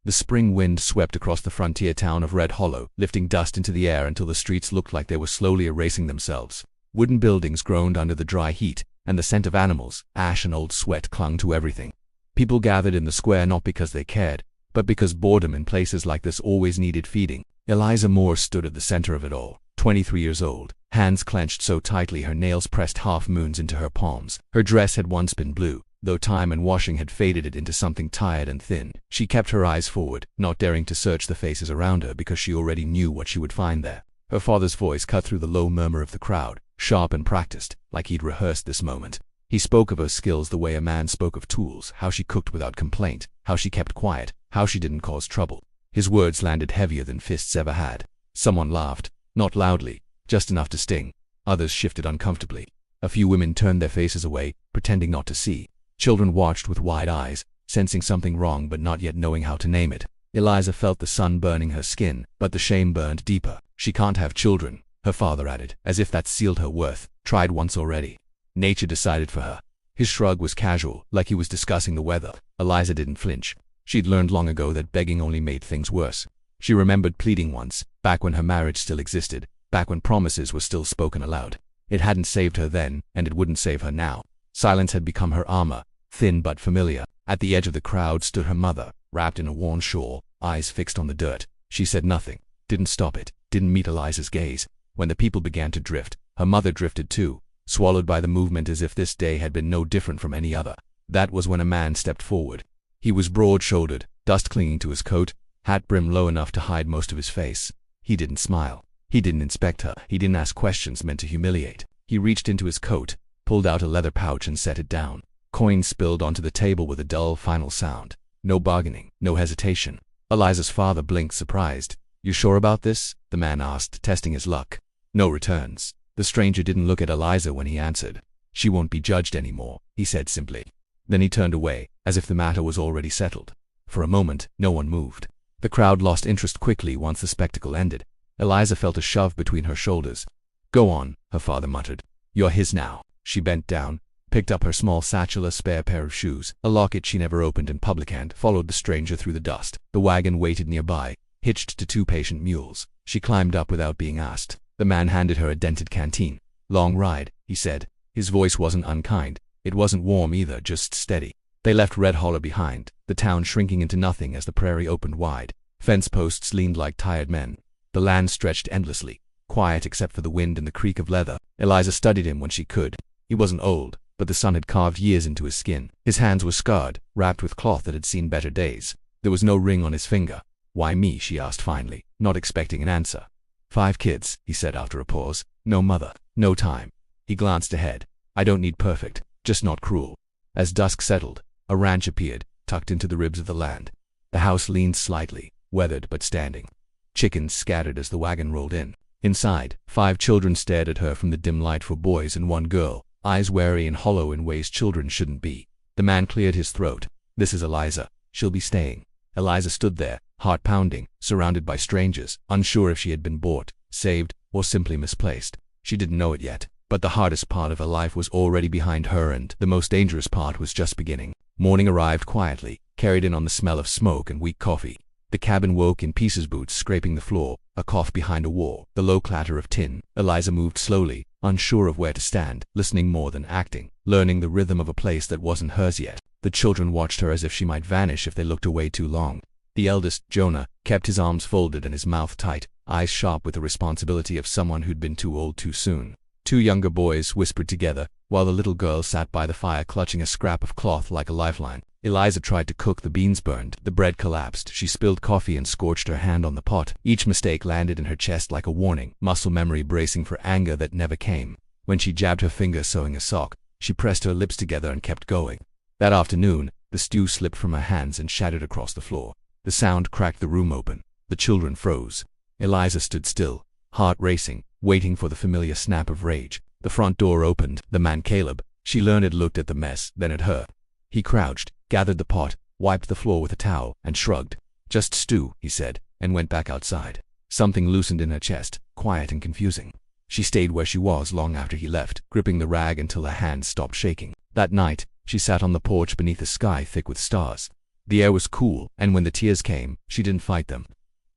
The spring wind swept across the frontier town of Red Hollow, lifting dust into the air until the streets looked like they were slowly erasing themselves. Wooden buildings groaned under the dry heat, and the scent of animals, ash and old sweat clung to everything. People gathered in the square not because they cared, but because boredom in places like this always needed feeding. Eliza Moore stood at the center of it all, 23 years old, hands clenched so tightly her nails pressed half-moons into her palms. Her dress had once been blue, though time and washing had faded it into something tired and thin. She kept her eyes forward, not daring to search the faces around her because she already knew what she would find there. Her father's voice cut through the low murmur of the crowd, sharp and practiced, like he'd rehearsed this moment. He spoke of her skills the way a man spoke of tools, how she cooked without complaint, how she kept quiet, how she didn't cause trouble. His words landed heavier than fists ever had. Someone laughed, not loudly, just enough to sting. Others shifted uncomfortably. A few women turned their faces away, pretending not to see. Children watched with wide eyes, sensing something wrong but not yet knowing how to name it. Eliza felt the sun burning her skin, but the shame burned deeper. She can't have children, her father added, as if that sealed her worth. Tried once already. Nature decided for her. His shrug was casual, like he was discussing the weather. Eliza didn't flinch. She'd learned long ago that begging only made things worse. She remembered pleading once, back when her marriage still existed, back when promises were still spoken aloud. It hadn't saved her then, and it wouldn't save her now. Silence had become her armor, thin but familiar. At the edge of the crowd stood her mother, wrapped in a worn shawl, eyes fixed on the dirt. She said nothing, didn't stop it, didn't meet Eliza's gaze. When the people began to drift, her mother drifted too, swallowed by the movement as if this day had been no different from any other. That was when a man stepped forward. He was broad-shouldered, dust clinging to his coat, hat brim low enough to hide most of his face. He didn't smile. He didn't inspect her. He didn't ask questions meant to humiliate. He reached into his coat, pulled out a leather pouch and set it down. Coins spilled onto the table with a dull final sound. No bargaining, no hesitation. Eliza's father blinked, surprised. "You sure about this?" the man asked, testing his luck. No returns. The stranger didn't look at Eliza when he answered. "She won't be judged anymore," he said simply. Then he turned away, as if the matter was already settled. For a moment, no one moved. The crowd lost interest quickly once the spectacle ended. Eliza felt a shove between her shoulders. "Go on," her father muttered. "You're his now." She bent down, picked up her small satchel, a spare pair of shoes, a locket she never opened in public, and followed the stranger through the dust. The wagon waited nearby, hitched to 2 patient mules. She climbed up without being asked. The man handed her a dented canteen. "Long ride," he said. His voice wasn't unkind. It wasn't warm either, just steady. They left Red Hollow behind, the town shrinking into nothing as the prairie opened wide. Fence posts leaned like tired men. The land stretched endlessly, quiet except for the wind and the creak of leather. Eliza studied him when she could. He wasn't old, but the sun had carved years into his skin. His hands were scarred, wrapped with cloth that had seen better days. There was no ring on his finger. "Why me?" she asked finally, not expecting an answer. 5 kids, he said after a pause. "No mother, no time." He glanced ahead. "I don't need perfect, just not cruel." As dusk settled, a ranch appeared, tucked into the ribs of the land. The house leaned slightly, weathered but standing. Chickens scattered as the wagon rolled in. Inside, 5 children stared at her from the dim light, 4 boys and 1 girl, eyes wary and hollow in ways children shouldn't be. The man cleared his throat. "This is Eliza. She'll be staying." Eliza stood there, heart pounding, surrounded by strangers, unsure if she had been bought, saved, or simply misplaced. She didn't know it yet, but the hardest part of her life was already behind her, and the most dangerous part was just beginning. Morning arrived quietly, carried in on the smell of smoke and weak coffee. The cabin woke in pieces, boots scraping the floor, a cough behind a wall, the low clatter of tin. Eliza moved slowly, unsure of where to stand, listening more than acting, learning the rhythm of a place that wasn't hers yet. The children watched her as if she might vanish if they looked away too long. The eldest, Jonah, kept his arms folded and his mouth tight, eyes sharp with the responsibility of someone who'd been too old too soon. 2 younger boys whispered together, while the little girl sat by the fire clutching a scrap of cloth like a lifeline. Eliza tried to cook. The beans burned, the bread collapsed. She spilled coffee and scorched her hand on the pot. Each mistake landed in her chest like a warning, muscle memory bracing for anger that never came. When she jabbed her finger sewing a sock, she pressed her lips together and kept going. That afternoon, the stew slipped from her hands and shattered across the floor. The sound cracked the room open. The children froze. Eliza stood still, heart racing, waiting for the familiar snap of rage. The front door opened. The man Caleb, she learned, had looked at the mess, then at her. He crouched, gathered the pot, wiped the floor with a towel, and shrugged. "Just stew," he said, and went back outside. Something loosened in her chest, quiet and confusing. She stayed where she was long after he left, gripping the rag until her hands stopped shaking. That night, she sat on the porch beneath a sky thick with stars. The air was cool, and when the tears came, she didn't fight them.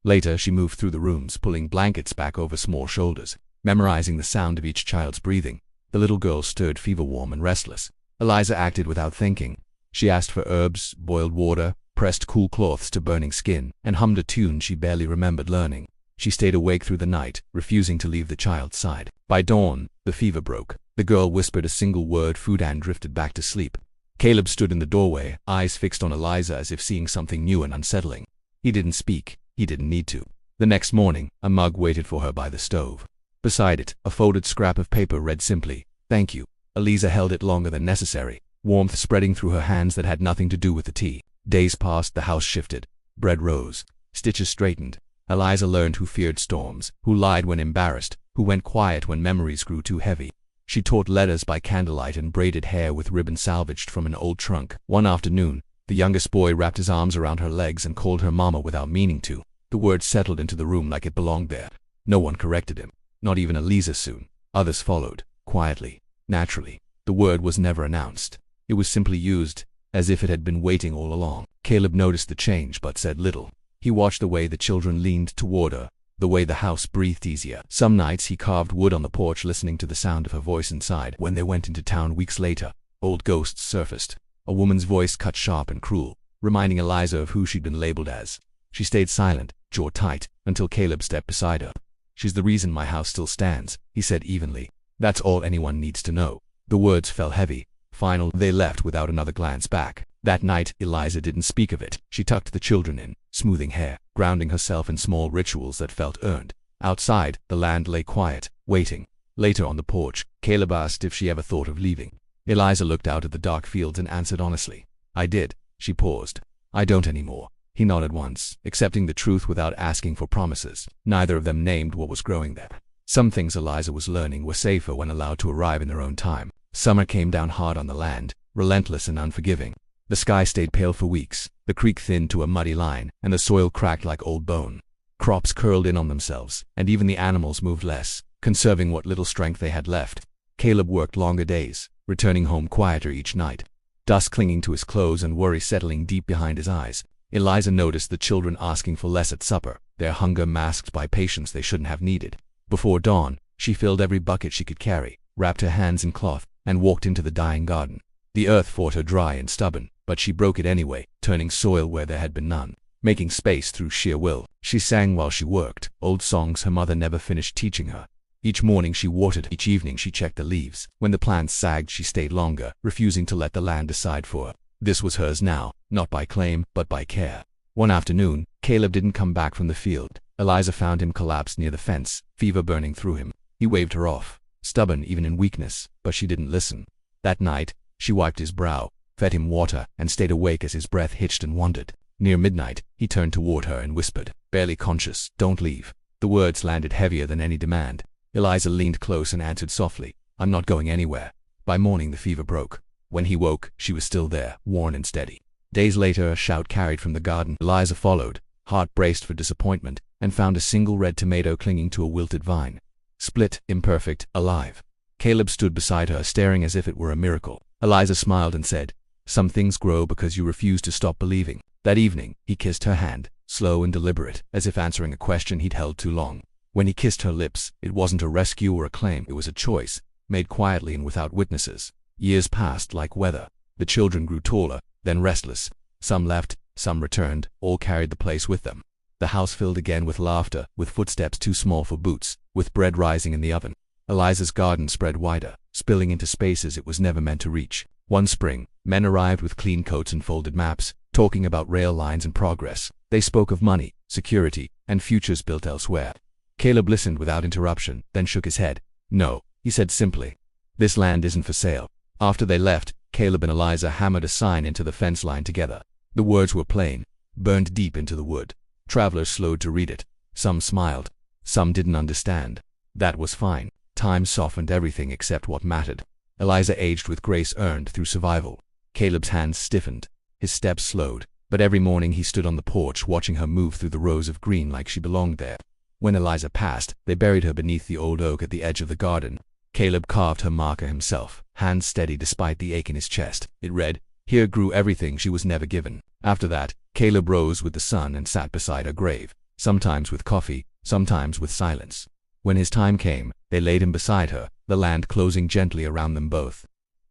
Later, she moved through the rooms, pulling blankets back over small shoulders, memorizing the sound of each child's breathing. The little girl stirred fever-warm and restless. Eliza acted without thinking. She asked for herbs, boiled water, pressed cool cloths to burning skin, and hummed a tune she barely remembered learning. She stayed awake through the night, refusing to leave the child's side. By dawn, the fever broke. The girl whispered a single word, food, and drifted back to sleep. Caleb stood in the doorway, eyes fixed on Eliza as if seeing something new and unsettling. He didn't speak. He didn't need to. The next morning, a mug waited for her by the stove. Beside it, a folded scrap of paper read simply, "Thank you." Eliza held it longer than necessary, warmth spreading through her hands that had nothing to do with the tea. Days passed, the house shifted. Bread rose. Stitches straightened. Eliza learned who feared storms, who lied when embarrassed, who went quiet when memories grew too heavy. She taught letters by candlelight and braided hair with ribbon salvaged from an old trunk. One afternoon, the youngest boy wrapped his arms around her legs and called her mama without meaning to. The word settled into the room like it belonged there. No one corrected him, not even Eliza soon. Others followed, quietly, naturally. The word was never announced. It was simply used, as if it had been waiting all along. Caleb noticed the change but said little. He watched the way the children leaned toward her, the way the house breathed easier. Some nights he carved wood on the porch listening to the sound of her voice inside. When they went into town weeks later, old ghosts surfaced. A woman's voice cut sharp and cruel, reminding Eliza of who she'd been labeled as. She stayed silent, jaw tight, until Caleb stepped beside her. "She's the reason my house still stands," he said evenly. "That's all anyone needs to know." The words fell heavy. Final, they left without another glance back. That night, Eliza didn't speak of it. She tucked the children in, smoothing hair, grounding herself in small rituals that felt earned. Outside, the land lay quiet, waiting. Later on the porch, Caleb asked if she ever thought of leaving. Eliza looked out at the dark fields and answered honestly. "I did." She paused. "I don't anymore." He nodded once, accepting the truth without asking for promises. Neither of them named what was growing there. Some things Eliza was learning were safer when allowed to arrive in their own time. Summer came down hard on the land, relentless and unforgiving. The sky stayed pale for weeks, the creek thinned to a muddy line, and the soil cracked like old bone. Crops curled in on themselves, and even the animals moved less, conserving what little strength they had left. Caleb worked longer days, returning home quieter each night, dust clinging to his clothes and worry settling deep behind his eyes. Eliza noticed the children asking for less at supper, their hunger masked by patience they shouldn't have needed. Before dawn, she filled every bucket she could carry, wrapped her hands in cloth, and walked into the dying garden. The earth fought her dry and stubborn, but she broke it anyway, turning soil where there had been none, making space through sheer will. She sang while she worked, old songs her mother never finished teaching her. Each morning she watered, each evening she checked the leaves. When the plants sagged, she stayed longer, refusing to let the land decide for her. This was hers now, not by claim, but by care. One afternoon, Caleb didn't come back from the field. Eliza found him collapsed near the fence, fever burning through him. He waved her off, stubborn even in weakness, but she didn't listen. That night, she wiped his brow, fed him water, and stayed awake as his breath hitched and wandered. Near midnight, he turned toward her and whispered, barely conscious, "Don't leave." The words landed heavier than any demand. Eliza leaned close and answered softly, "I'm not going anywhere." By morning, the fever broke. When he woke, she was still there, worn and steady. Days later, a shout carried from the garden. Eliza followed, heart braced for disappointment, and found a single red tomato clinging to a wilted vine. Split, imperfect, alive. Caleb stood beside her, staring as if it were a miracle. Eliza smiled and said, "Some things grow because you refuse to stop believing." That evening, he kissed her hand, slow and deliberate, as if answering a question he'd held too long. When he kissed her lips, it wasn't a rescue or a claim, it was a choice, made quietly and without witnesses. Years passed like weather. The children grew taller, then restless. Some left, some returned, all carried the place with them. The house filled again with laughter, with footsteps too small for boots, with bread rising in the oven. Eliza's garden spread wider, spilling into spaces it was never meant to reach. One spring, men arrived with clean coats and folded maps, talking about rail lines and progress. They spoke of money, security, and futures built elsewhere. Caleb listened without interruption, then shook his head. "No," he said simply. "This land isn't for sale." After they left, Caleb and Eliza hammered a sign into the fence line together. The words were plain, burned deep into the wood. Travelers slowed to read it. Some smiled. Some didn't understand. That was fine. Time softened everything except what mattered. Eliza aged with grace earned through survival. Caleb's hands stiffened. His steps slowed. But every morning he stood on the porch watching her move through the rows of green like she belonged there. When Eliza passed, they buried her beneath the old oak at the edge of the garden. Caleb carved her marker himself, hands steady despite the ache in his chest. It read, Here grew everything she was never given. After that, Caleb rose with the sun and sat beside her grave, sometimes with coffee, sometimes with silence. When his time came, they laid him beside her, the land closing gently around them both.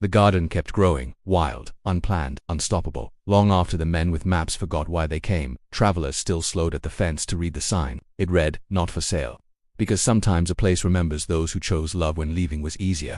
The garden kept growing, wild, unplanned, unstoppable. Long after the men with maps forgot why they came, travelers still slowed at the fence to read the sign. It read, "Not for sale." Because sometimes a place remembers those who chose love when leaving was easier.